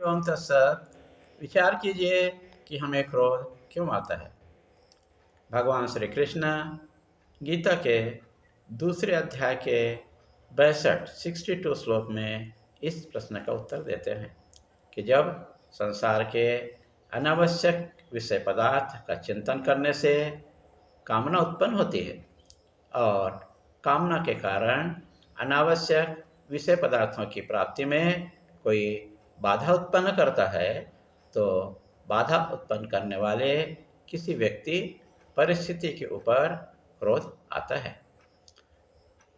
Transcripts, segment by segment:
एवं तत्सत। विचार कीजिए कि हमें क्रोध क्यों आता है। भगवान श्री कृष्ण गीता के दूसरे अध्याय के 62 श्लोक में इस प्रश्न का उत्तर देते हैं कि जब संसार के अनावश्यक विषय पदार्थ का चिंतन करने से कामना उत्पन्न होती है और कामना के कारण अनावश्यक विषय पदार्थों की प्राप्ति में कोई बाधा उत्पन्न करता है, तो बाधा उत्पन्न करने वाले किसी व्यक्ति परिस्थिति के ऊपर क्रोध आता है।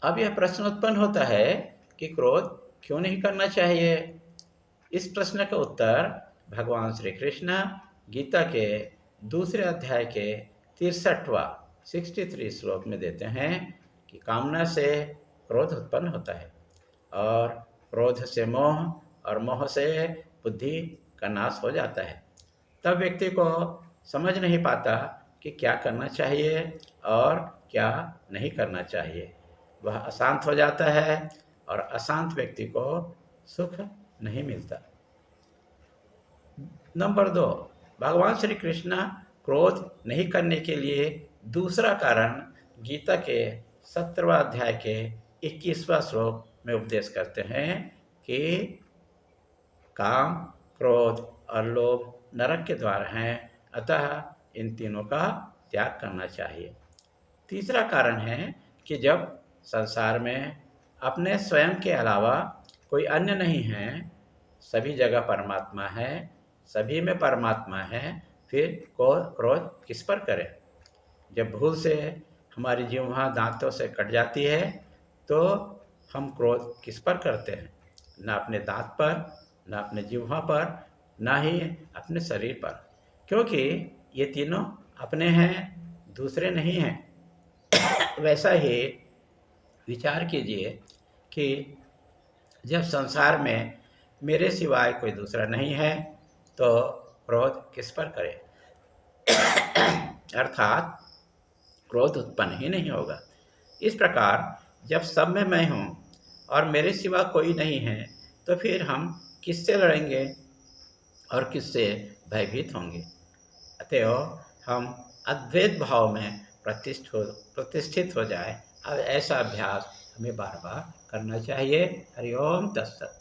अब यह प्रश्न उत्पन्न होता है कि क्रोध क्यों नहीं करना चाहिए। इस प्रश्न का उत्तर भगवान श्री कृष्ण गीता के दूसरे अध्याय के 63 श्लोक में देते हैं कि कामना से क्रोध उत्पन्न होता है और क्रोध से मोह और मोह से बुद्धि का नाश हो जाता है। तब व्यक्ति को समझ नहीं पाता कि क्या करना चाहिए और क्या नहीं करना चाहिए। वह अशांत हो जाता है और अशांत व्यक्ति को सुख नहीं मिलता। नंबर 2, भगवान श्री कृष्ण क्रोध नहीं करने के लिए दूसरा कारण गीता के 17वां अध्याय के 21वां श्लोक में उपदेश करते हैं कि काम, क्रोध और लोभ नरक के द्वार हैं, अतः इन तीनों का त्याग करना चाहिए। तीसरा कारण है कि जब संसार में अपने स्वयं के अलावा कोई अन्य नहीं है, सभी जगह परमात्मा है, सभी में परमात्मा है, फिर क्रोध किस पर करें। जब भूल से हमारी जिह्वा दांतों से कट जाती है तो हम क्रोध किस पर करते हैं? ना अपने दांत पर, ना अपने जिह्वा पर, ना ही अपने शरीर पर, क्योंकि ये तीनों अपने हैं, दूसरे नहीं हैं। वैसा ही विचार कीजिए कि जब संसार में मेरे सिवाय कोई दूसरा नहीं है तो क्रोध किस पर करें। अर्थात क्रोध उत्पन्न ही नहीं होगा। इस प्रकार जब सब में मैं हूँ और मेरे सिवा कोई नहीं है तो फिर हम किससे लड़ेंगे और किससे भयभीत होंगे। अतएव हम अद्वैत भाव में प्रतिष्ठित हो जाए। अब ऐसा अभ्यास हमें बार बार करना चाहिए। हरि ओम तत्सत।